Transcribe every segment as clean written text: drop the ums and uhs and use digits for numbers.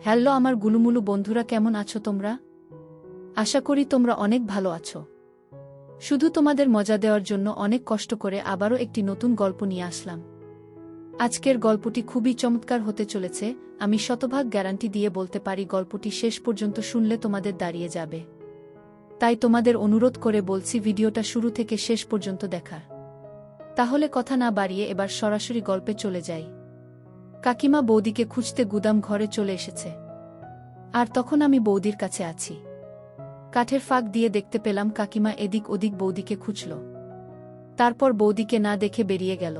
Hello আমার গুলুমুলু বন্ধুরা, কেমন আছো তোমরা? আশা করি তোমরা অনেক ভালো আছো। শুধু তোমাদের মজা দেওয়ার জন্য অনেক কষ্ট করে আবারও একটি নতুন গল্প নিয়ে আসলাম। আজকের গল্পটি খুবই চমৎকার হতে চলেছে। আমি শতভাগ গ্যারান্টি দিয়ে বলতে পারি গল্পটি শেষ পর্যন্ত শুনলে তোমাদের দাঁড়িয়ে যাবে। তাই তোমাদের অনুরোধ করে বলছি ভিডিওটা শুরু থেকে শেষ পর্যন্ত দেখার। তাহলে কথা না বাড়িয়ে এবার সরাসরি গল্পে চলে যাই। কাকিমা বৌদিকে খুঁজতে গুদাম ঘরে চলে এসেছে। আর তখন আমি বৌদির কাছে আছি। কাঠের ফাঁক দিয়ে দেখতে পেলাম কাকিমা এদিক ওদিক বৌদিকে খুঁজল। তারপর বৌদিকে না দেখে বেরিয়ে গেল।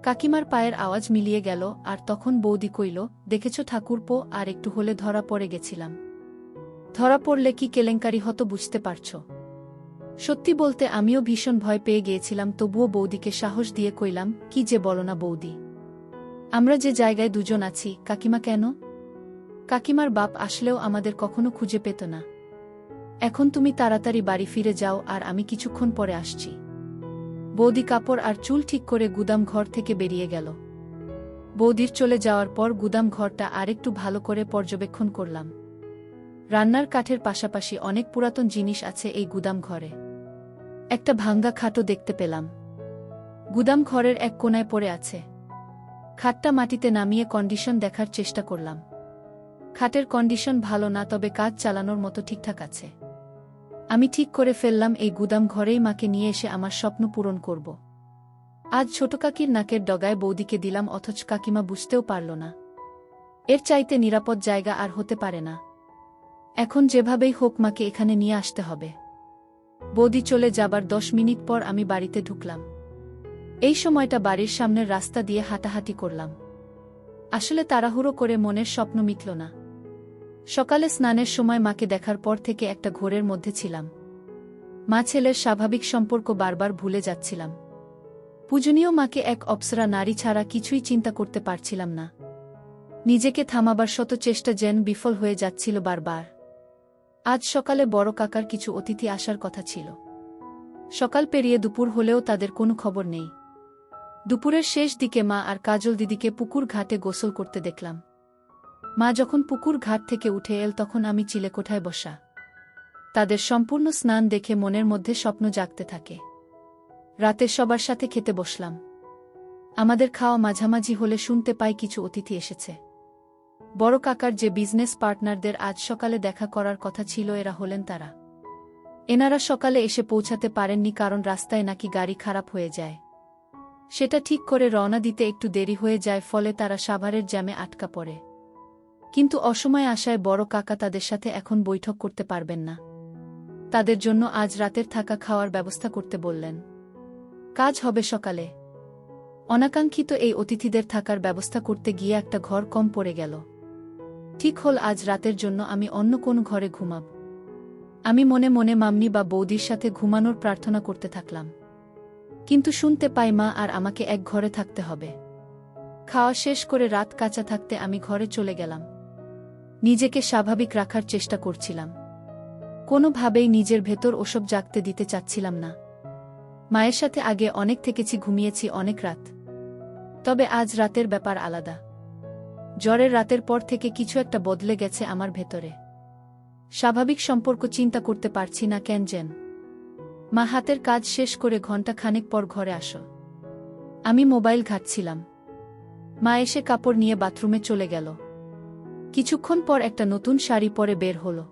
কাকিমার পায়ের আওয়াজ মিলিয়ে গেল, আর তখন বৌদি কইল, দেখেছ ঠাকুরপো, আর একটু হলে ধরা পড়ে গেছিলাম। ধরা পড়লে কি কেলেঙ্কারি হতো বুঝতে পারছ? সত্যি বলতে আমিও ভীষণ ভয় পেয়ে গিয়েছিলাম, তবুও বৌদিকে সাহস দিয়ে কইলাম, কি যে বলো না বৌদি, আমরা যে জায়গায় দুজন আছি, কাকিমা কেন? কাকিমার বাপ আসলেও আমাদের কখনো খুঁজে পেত না। এখন তুমি তাড়াতাড়ি বাড়ি ফিরে যাও, আর আমি কিছুক্ষণ পরে আসছি। বৌদি কাপড় আর চুল ঠিক করে গুদাম ঘর থেকে বেরিয়ে গেল। বৌদির চলে যাওয়ার পর গুদাম ঘরটা আরেকটু ভালো করে পর্যবেক্ষণ করলাম। রান্নার কাঠের পাশাপাশি অনেক পুরাতন জিনিস আছে এই গুদাম ঘরে। একটা ভাঙ্গা খাটও দেখতে পেলাম। গুদাম ঘরের এক কোণায় পড়ে আছে। খাটটা মাটিতে নামিয়ে কন্ডিশন দেখার চেষ্টা করলাম। খাটের কন্ডিশন ভালো না, তবে কাজ চালানোর মতো ঠিকঠাক আছে। আমি ঠিক করে ফেললাম এই গুদাম ঘরেই মাকে নিয়ে এসে আমার স্বপ্ন পূরণ করব। আজ ছোট কাকির নাকের ডগায় বৌদিকে দিলাম, অথচ কাকিমা বুঝতেও পারল না। এর চাইতে নিরাপদ জায়গা আর হতে পারে না। এখন যেভাবেই হোক মাকে এখানে নিয়ে আসতে হবে। বৌদি চলে যাবার 10 মিনিট পর আমি বাড়িতে ঢুকলাম। এই সময়টা বাড়ির সামনের রাস্তা দিয়ে হাঁটাহাঁটি করলাম। আসলে তাড়াহুড়ো করে মনের স্বপ্ন মিটল না। সকালে স্নানের সময় মাকে দেখার পর থেকে একটা ঘোরের মধ্যে ছিলাম। মা ছেলের স্বাভাবিক সম্পর্ক বারবার ভুলে যাচ্ছিলাম। পূজনীয় মাকে এক অপ্সরা নারী ছাড়া কিছুই চিন্তা করতে পারছিলাম না। নিজেকে থামাবার শত চেষ্টা যেন বিফল হয়ে যাচ্ছিল বারবার। আজ সকালে বড় কাকার কিছু অতিথি আসার কথা ছিল। সকাল পেরিয়ে দুপুর হলেও তাদের কোনো খবর নেই। দুপুরের শেষ দিকে মা আর কাজল দিদিকে পুকুর ঘাটে গোসল করতে দেখলাম। মা যখন পুকুর ঘাট থেকে উঠে এল, তখন আমি চিলেকোঠায় বসা। তাদের সম্পূর্ণ স্নান দেখে মনের মধ্যে স্বপ্ন জাগতে থাকে। রাতে সবার সাথে খেতে বসলাম। আমাদের খাওয়া মাঝামাঝি হলে শুনতে পাই কিছু অতিথি এসেছে। বড় কাকার যে বিজনেস পার্টনারদের আজ সকালে দেখা করার কথা ছিল, এরা হলেন তারা। এনারা সকালে এসে পৌঁছাতে পারেননি, কারণ রাস্তায় নাকি গাড়ি খারাপ হয়ে যায়। সেটা ঠিক করে রওনা দিতে একটু দেরি হয়ে যায়, ফলে তারা সাভারের জ্যামে আটকা পড়ে। কিন্তু অসময়ে আসায় বড় কাকা তাদের সাথে এখন বৈঠক করতে পারবেন না। তাদের জন্য আজ রাতের থাকা খাওয়ার ব্যবস্থা করতে বললেন। কাজ হবে সকালে। অনাকাঙ্ক্ষিত এই অতিথিদের থাকার ব্যবস্থা করতে গিয়ে একটা ঘর কম পড়ে গেল। ঠিক হল আজ রাতের জন্য আমি অন্য কোন ঘরে ঘুমাব। আমি মনে মনে মামনি বা বৌদির সাথে ঘুমানোর প্রার্থনা করতে থাকলাম। কিন্তু শুনতে পাই মা আর আমাকে এক ঘরে থাকতে হবে। খাওয়া শেষ করে রাত কাঁচা থাকতে আমি ঘরে চলে গেলাম। নিজেকে স্বাভাবিক রাখার চেষ্টা করছিলাম। কোনোভাবেই নিজের ভেতর ওসব জাগতে দিতে চাচ্ছিলাম না। মায়ের সাথে আগে অনেক থেকেছি, ঘুমিয়েছি অনেক রাত। তবে আজ রাতের ব্যাপার আলাদা। জ্বরের রাতের পর থেকে কিছু একটা বদলে গেছে আমার ভেতরে। স্বাভাবিক সম্পর্ক চিন্তা করতে পারছি না কেন যেন। মা হাতের কাজ শেষ করে ঘণ্টা খানেক পর ঘরে আসো। আমি মোবাইল ঘাঁটছিলাম। মা এসে কাপড় নিয়ে বাথরুমে চলে গেল। কিছুক্ষণ পর একটা নতুন শাড়ি পরে বের হলো।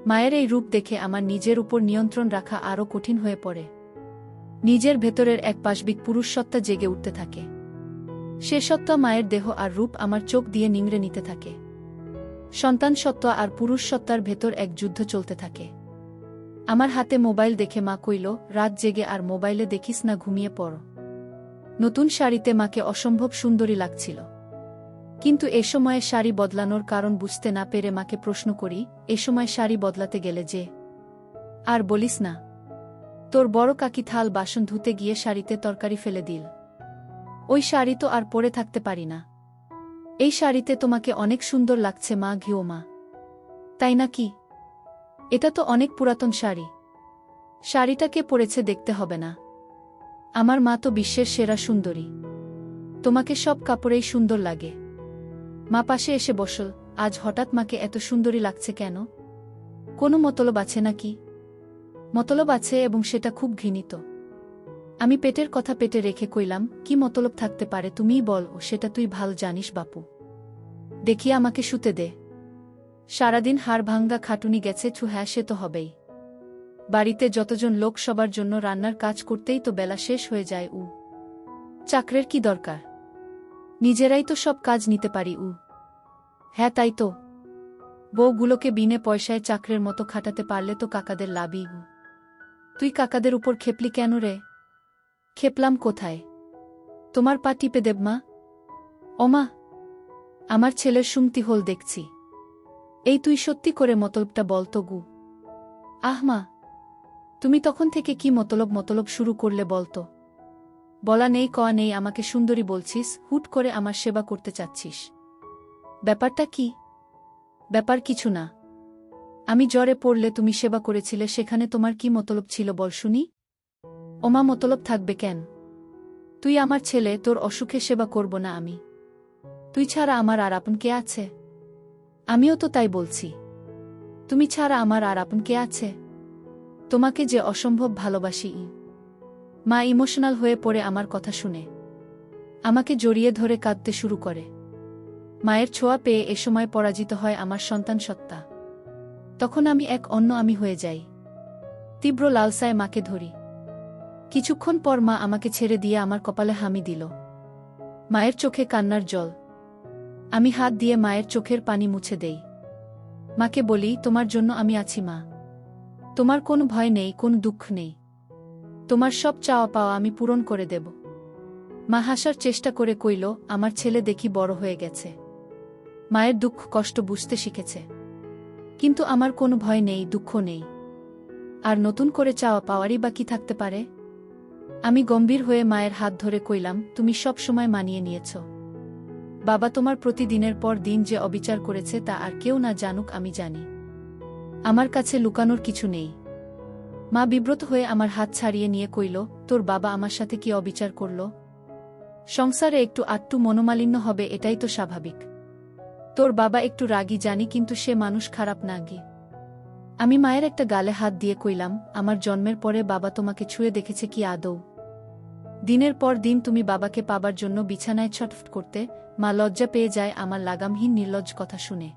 মায়ের এই রূপ দেখে আমার নিজের উপর নিয়ন্ত্রণ রাখা আরও কঠিন হয়ে পড়ে। নিজের ভেতরের এক পাশবিক পুরুষ সত্তা জেগে উঠতে থাকে। সে সত্তা মায়ের দেহ আর রূপ আমার চোখ দিয়ে নিংড়ে নিতে থাকে। সন্তান সত্তা আর পুরুষ সত্তার ভেতর এক যুদ্ধ চলতে থাকে। আমার হাতে মোবাইল দেখে মা কইল, রাত জেগে আর মোবাইলে দেখিস না, ঘুমিয়ে পড়। নতুন শাড়িতে মাকে অসম্ভব সুন্দরী লাগছিল। কিন্তু এ সময়ে শাড়ি বদলানোর কারণ বুঝতে না পেরে মাকে প্রশ্ন করি, এ সময় শাড়ি বদলাতে গেলে যে? আর বলিস না, তোর বড় কাকি থাল বাসন ধুতে গিয়ে শাড়িতে তরকারি ফেলে দিল। ওই শাড়ি তো আর পরে থাকতে পারি না। এই শাড়িতে তোমাকে অনেক সুন্দর লাগছে মা, ঘিও মা। তাই না কি? এটা তো অনেক পুরাতন শাড়ি। শাড়িটাকে পরেছে দেখতে হবে না? আমার মা তো বিশ্বের সেরা সুন্দরী। তোমাকে সব কাপড়েই সুন্দর লাগে। মা পাশে এসে বসল, আজ হঠাৎ মাকে এত সুন্দরী লাগছে কেন? কোনো মতলব আছে নাকি? মতলব আছে, এবং সেটা খুব ঘৃণিত। আমি পেটের কথা পেটে রেখে কইলাম, কি মতলব থাকতে পারে তুমিই বল, ও সেটা তুই ভাল জানিস বাপু। দেখি আমাকে শুতে দে। সারাদিন হাড় ভাঙ্গা খাটুনি গেছে, হ্যাঁ সে তো হবেই। বাড়িতে যতজন লোক, সবার জন্য রান্নার কাজ করতেই তো বেলা শেষ হয়ে যায়। চাকরের কি দরকার? নিজেরাই তো সব কাজ নিতে পারি। হ্যাঁ তাই তো। বউগুলোকে বিনে পয়সায় চাকরের মতো খাটাতে পারলে তো কাকাদের লাভই। তুই কাকাদের উপর খেপলি কেন রে? খেপলাম কোথায়? তোমার পা টিপে দেব মা। ওমা, আমার ছেলের সুমতি হল দেখছি। এই তুই সত্যি করে মতলবটা বল তো গু। আহ মা, তুমি তখন থেকে কি মতলব শুরু করলে বলতো? বলা নেই কওয়া নেই, আমাকে সুন্দরী বলছিস, হুট করে আমার সেবা করতে চাচ্ছিস। ব্যাপারটা কি? ব্যাপার কিছু না। আমি জ্বরে পড়লে তুমি সেবা করেছিলে, সেখানে তোমার কি মতলব ছিল বল শুনি? ওমা, মতলব থাকবে কেন? তুই আমার ছেলে, তোর অসুখে সেবা করব না আমি? তুই ছাড়া আমার আর আপন কে আছে? আমিও তো তাই বলছি। তুমি ছাড়া আমার আর আপন কে আছে? তোমাকে যে অসম্ভব ভালোবাসি। মা ইমোশনাল হয়ে পড়ে আমার কথা শুনে আমাকে জড়িয়ে ধরে কাঁদতে শুরু করে। মায়ের ছোঁয়া পেয়ে এ সময় পরাজিত হয় আমার সন্তান সত্তা। তখন আমি এক অন্য আমি হয়ে যাই। তীব্র লালসায় মাকে ধরি। কিছুক্ষণ পর মা আমাকে ছেড়ে দিয়ে আমার কপালে হামি দিল। মায়ের চোখে কান্নার জল। আমি হাত দিয়ে মায়ের চোখের পানি মুছে দেই। মাকে বলি, তোমার জন্য আমি আছি মা। তোমার কোনো ভয় নেই, কোনো দুঃখ নেই। তোমার সব চাওয়া পাওয়া আমি পূরণ করে দেব। মা হাসার চেষ্টা করে কইল, আমার ছেলে দেখি বড় হয়ে গেছে, মায়ের দুঃখ কষ্ট বুঝতে শিখেছে। কিন্তু আমার কোনো ভয় নেই, দুঃখ নেই। আর নতুন করে চাওয়া পাওয়ারই বা কি থাকতে পারে? আমি গম্ভীর হয়ে মায়ের হাত ধরে কইলাম, তুমি সব সময় মানিয়ে নিয়েছ। বাবা তোমার প্রতিদিনের পর দিন যে অবিচার করেছে তা আর কেউ না জানুক, আমি জানি। আমার কাছে লুকানোর কিছু নেই। মা বিব্রত হয়ে আমার হাত ছাড়িয়ে নিয়ে কইল, তোর বাবা আমার সাথে কি অবিচার করল? সংসারে একটু আটটু মনোমালিন্য হবে, এটাই তো স্বাভাবিক। তোর বাবা একটু রাগী জানি, কিন্তু সে মানুষ খারাপ না গি। আমি মায়ের একটা গালে হাত দিয়ে কইলাম, আমার জন্মের পরে বাবা তোমাকে ছুঁয়ে দেখেছে কি আদৌ? দিনের পর দিন তুমি বাবাকে পাবার জন্য বিছানায় ছটফট করতে। মা লজ্জা পেয়ে যায় আমার লাগামহীন নির্লজ্জ কথা শুনে।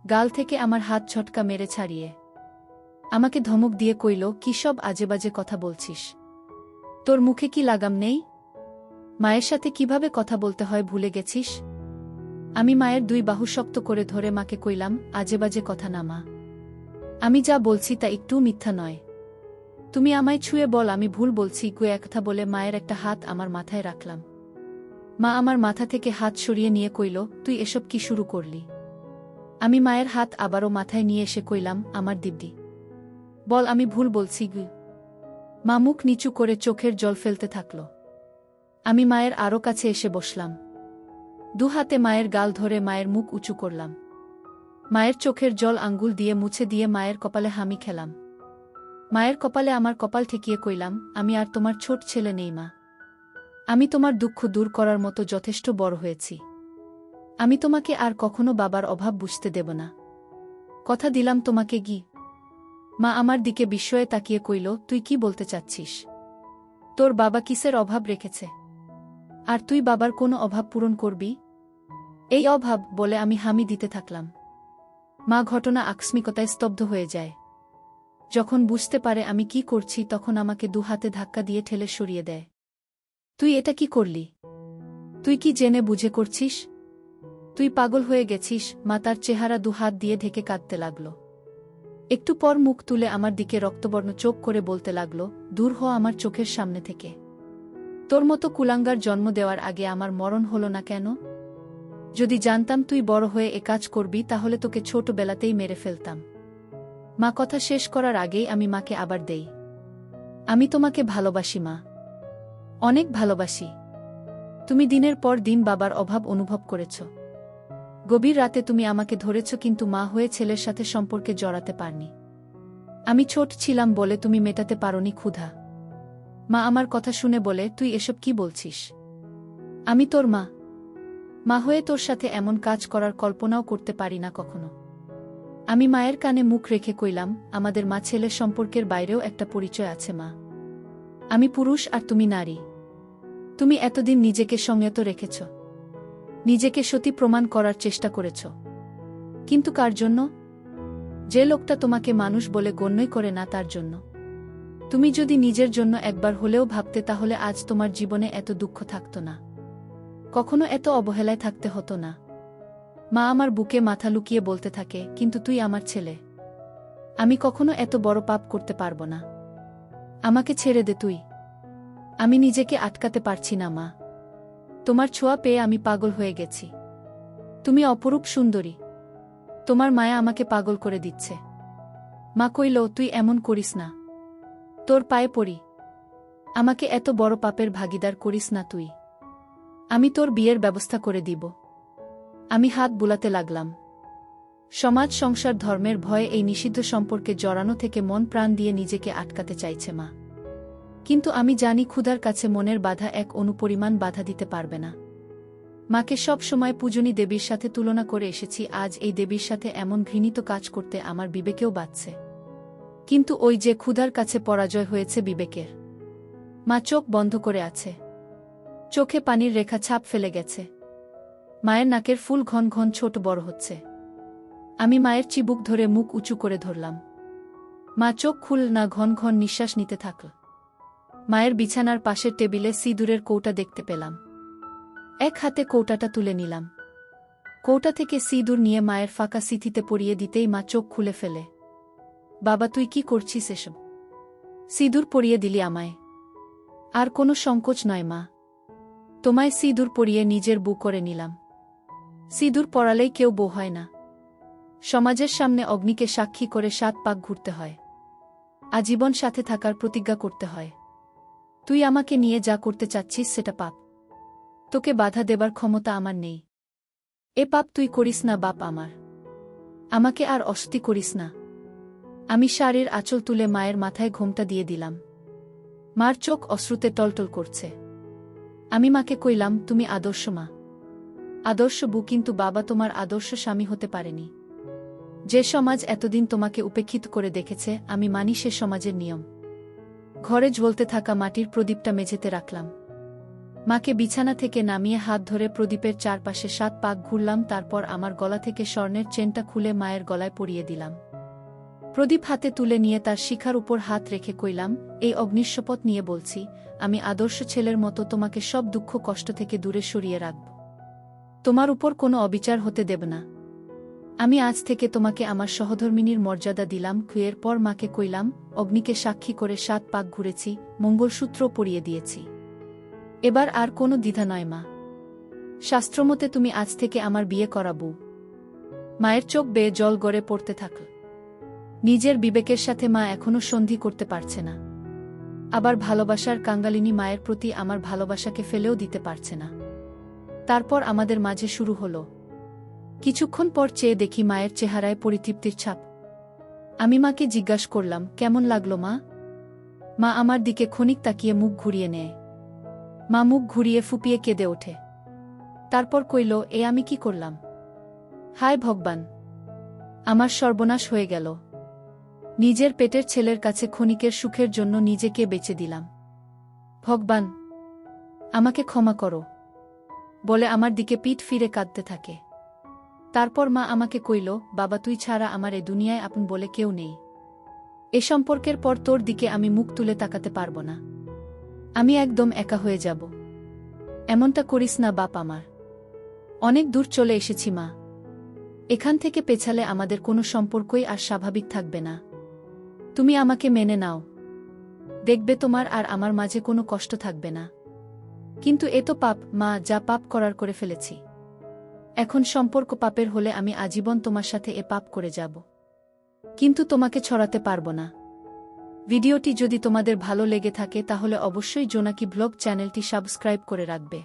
গাল থেকে আমার হাত ঝটকা মেরে ছাড়িয়ে আমাকে ধমক দিয়ে কইল, কি সব আজেবাজে কথা বলছিস? তোর মুখে কি লাগাম নেই? মায়ের সাথে কিভাবে কথা বলতে হয় ভুলে গেছিস? আমি মায়ের দুই বাহু শক্ত করে ধরে মাকে কইলাম, আজেবাজে কথা না মা। আমি যা বলছি তা একটুও মিথ্যা নয়। তুমি আমায় ছুঁয়ে বল আমি ভুল বলছি। গুয়ে একথা বলে মায়ের একটা হাত আমার মাথায় রাখলাম। মা আমার মাথা থেকে হাত সরিয়ে নিয়ে কইল, তুই এসব কি শুরু করলি? আমি মায়ের হাত আবারও মাথায় নিয়ে এসে কইলাম, আমার দিব্যি বল আমি ভুল বলছি গু। মা মুখ নিচু করে চোখের জল ফেলতে থাকল। আমি মায়ের আরও কাছে এসে বসলাম। দুহাতে মায়ের গাল ধরে মায়ের মুখ উঁচু করলাম। মায়ের চোখের জল আঙ্গুল দিয়ে মুছে দিয়ে মায়ের কপালে হামি খেলাম। মায়ের কপালে আমার কপাল ঠেকিয়ে কইলাম, আমি আর তোমার ছোট ছেলে নেই মা। আমি তোমার দুঃখ দূর করার মতো যথেষ্ট বড় হয়েছি। আমি তোমাকে আর কখনো বাবার অভাব বুঝতে দেব না। কথা দিলাম তোমাকে গি। মা আমার দিকে বিস্ময়ে তাকিয়ে কইল, তুই কি বলতে চাচ্ছিস? তোর বাবা কিসের অভাব রেখেছে? আর তুই বাবার কোনো অভাব পূরণ করবি? এই অভাব বলে আমি হামি দিতে থাকলাম। মা ঘটনা আকস্মিকতায় স্তব্ধ হয়ে যায়। যখন বুঝতে পারে আমি কি করছি তখন আমাকে দু হাতে ধাক্কা দিয়ে ঠেলে সরিয়ে দেয়। তুই এটা কি করলি? তুই কি জেনে বুঝে করছিস? তুই পাগল হয়ে গেছিস। মা তার চেহারা দু হাত দিয়ে ঢেকে কাঁদতে লাগল। একটু পর মুখ তুলে আমার দিকে রক্তবর্ণ চোখ করে বলতে লাগল, দূর হ আমার চোখের সামনে থেকে। তোর মতো কুলাঙ্গার জন্ম দেওয়ার আগে আমার মরণ হলো না কেন? যদি জানতাম তুই বড় হয়ে এ কাজ করবি তাহলে তোকে ছোটবেলাতেই মেরে ফেলতাম। মা কথা শেষ করার আগেই আমি মাকে আবার দেই, আমি তোমাকে ভালোবাসি মা, অনেক ভালোবাসি। তুমি দিনের পর দিন বাবার অভাব অনুভব করেছ। গভীর রাতে তুমি আমাকে ধরেছ, কিন্তু মা হয়ে ছেলের সাথে সম্পর্কে জড়াতে পারনি। আমি ছোট ছিলাম বলে তুমি মেটাতে পারোনি ক্ষুধা। মা আমার কথা শুনে বলে, তুই এসব কি বলছিস? আমি তোর মা। মা হয়ে তোর সাথে এমন কাজ করার কল্পনাও করতে পারি না কখনো। আমি মায়ের কানে মুখ রেখে কইলাম, আমাদের মা ছেলের সম্পর্কের বাইরেও একটা পরিচয় আছে মা। আমি পুরুষ আর তুমি নারী। তুমি এতদিন নিজেকে সংযত রেখেছ, নিজেকে সতী প্রমাণ করার চেষ্টা করেছ, কিন্তু কার জন্য? যে লোকটা তোমাকে মানুষ বলে গণ্যই করে না তার জন্য। তুমি যদি নিজের জন্য একবার হলেও ভাবতে তাহলে আজ তোমার জীবনে এত দুঃখ থাকত না, কখনো এত অবহেলায় থাকতে হতো না। মা আমার বুকে মাথা লুকিয়ে বলতে থাকে, কিন্তু তুই আমার ছেলে, আমি কখনো এত বড় পাপ করতে পারবো না, আমাকে ছেড়ে দে তুই। আমি নিজেকে আটকাতে পারছি না মা, তোমার ছোঁয়া পেয়ে আমি পাগল হয়ে গেছি। তুমি অপরূপ সুন্দরী, তোমার মায়া আমাকে পাগল করে দিচ্ছে। মা কইল, তুই এমন করিস না, তোর পায়ে পড়ি, আমাকে এত বড় পাপের ভাগিদার করিস না তুই। আমি তোর বিয়ের ব্যবস্থা করে দিব। আমি হাত বুলাতে লাগলাম। সমাজ, সংসার, ধর্মের ভয়ে এই নিষিদ্ধ সম্পর্কে জড়ানো থেকে মন প্রাণ দিয়ে নিজেকে আটকাতে চাইছে মা। কিন্তু আমি জানি ক্ষুধার কাছে মনের বাধা এক অনুপরিমাণ বাধা দিতে পারবে না। মাকে সব সময় পূজনী দেবীর সাথে তুলনা করে এসেছি, আজ এই দেবীর সাথে এমন ঘৃণিত কাজ করতে আমার বিবেকেও বাধছে। কিন্তু ওই যে ক্ষুধার কাছে পরাজয় হয়েছে বিবেকের। মা চোখ বন্ধ করে আছে, চোখে পানির রেখা ছাপ ফেলে গেছে। মায়ের নাকের ফুল ঘন ঘন ছোট বড় হচ্ছে। আমি মায়ের চিবুক ধরে মুখ উঁচু করে ধরলাম। মা চোখ খুল না, ঘন ঘন নিঃশ্বাস নিতে থাকল। মায়ের বিছানার পাশের টেবিলে সিঁদুরের কৌটা দেখতে পেলাম। এক হাতে কৌটাটা তুলে নিলাম। কৌটা থেকে সিঁদুর নিয়ে মায়ের ফাঁকা সিথিতে পরিয়ে দিতেই মা চোখ খুলে ফেলে। বাবা, তুই কি করছিস এসব? সিঁদুর পরিয়ে দিলি আমায়? আর কোনো সংকোচ নয় মা, তোমায় সিঁদুর পরিয়ে নিজের বউ করে নিলাম। সিঁদুর পরালেই কেউ বউ হয় না। সমাজের সামনে অগ্নিকে সাক্ষী করে 7 পাক ঘুরতে হয়, আজীবন সাথে থাকার প্রতিজ্ঞা করতে হয়। তুই আমাকে নিয়ে যা করতে চাচ্ছিস সেটা পাপ, তোকে বাধা দেবার ক্ষমতা আমার নেই। এ পাপ তুই করিস না বাপ আমার, আমাকে আর অস্তি করিস না। আমি শাড়ির আঁচল তুলে মায়ের মাথায় ঘোমটা দিয়ে দিলাম। মার চোখ অশ্রুতে টলটল করছে। আমি মাকে কইলাম, তুমি আদর্শ মা, আদর্শ বউ, কিন্তু বাবা তোমার আদর্শ স্বামী হতে পারেনি। যে সমাজ এতদিন তোমাকে উপেক্ষিত করে দেখেছে, আমি মানি সে সমাজের নিয়ম। ঘরে জ্বলতে থাকা মাটির প্রদীপটা মেঝেতে রাখলাম। মাকে বিছানা থেকে নামিয়ে হাত ধরে প্রদীপের চারপাশে 7 পাক ঘুরলাম। তারপর আমার গলা থেকে স্বর্ণের চেনটা খুলে মায়ের গলায় পরিয়ে দিলাম। প্রদীপ হাতে তুলে নিয়ে তার শিখার উপর হাত রেখে কইলাম, এই অগ্নির শপথ নিয়ে বলছি, আমি আদর্শ ছেলের মতো তোমাকে সব দুঃখ কষ্ট থেকে দূরে সরিয়ে রাখব। তোমার উপর কোনো অবিচার হতে দেব না। আমি আজ থেকে তোমাকে আমার সহধর্মিনীর মর্যাদা দিলাম। এর পর মাকে কইলাম, অগ্নিকে সাক্ষী করে 7 পাক ঘুরেছি, মঙ্গলসূত্র পরিয়ে দিয়েছি। এবার আর কোনো দ্বিধা নয় মা, শাস্ত্রমতে তুমি আজ থেকে আমার বিয়ে করাবো। মায়ের চোখ বেয়ে জল গড়ে পড়তে থাকল। নিজের বিবেকের সাথে মা এখনো সন্ধি করতে পারছে না, আবার ভালোবাসার কাঙ্গালিনী মায়ের প্রতি আমার ভালোবাসাকে ফেলেও দিতে পারছে না। তারপর আমাদের মাঝে শুরু হলো। কিছুক্ষণ পর চেয়ে দেখি মায়ের চেহারায় পরিতৃপ্তির ছাপ। আমি মাকে জিজ্ঞাসা করলাম, কেমন লাগলো মা? মা আমার দিকে ক্ষণিক তাকিয়ে মুখ ঘুরিয়ে নেয়। মা মুখ ঘুরিয়ে ফুপিয়ে কেঁদে ওঠে। তারপর কইল, এ আমি কি করলাম? হায় ভগবান, আমার সর্বনাশ হয়ে গেল। নিজের পেটের ছেলের কাছে ক্ষণিকের সুখের জন্য নিজেকে বেচে দিলাম। ভগবান, আমাকে ক্ষমা করো বলে আমার দিকে পিঠ ফিরে কাঁদতে থাকে। তারপর মা আমাকে কইল, বাবা, তুই ছাড়া আমার এ দুনিয়ায় আপন বলে কেউ নেই। এ সম্পর্কের পর তোর দিকে আমি মুখ তুলে তাকাতে পারব না, আমি একদম একা হয়ে যাব। এমনটা করিস না বাপ আমার, অনেক দূর চলে এসেছি মা, এখান থেকে পেছালে আমাদের কোনো সম্পর্কই আর স্বাভাবিক থাকবে না। তুমি আমাকে মেনে নাও, দেখবে তোমার আর আমার মাঝে কোনো কষ্ট থাকবে না। কিন্তু এ তো পাপ মা, যা পাপ করার করে ফেলেছি। এখন সম্পর্ক পাপের হলে আমি আজীবন তোমার সাথে এ পাপ করে যাব, কিন্তু তোমাকে ছড়াতে পারব না। ভিডিওটি যদি তোমাদের ভালো লেগে থাকে তাহলে অবশ্যই জোনাকি ব্লগ চ্যানেলটি সাবস্ক্রাইব করে রাখবে।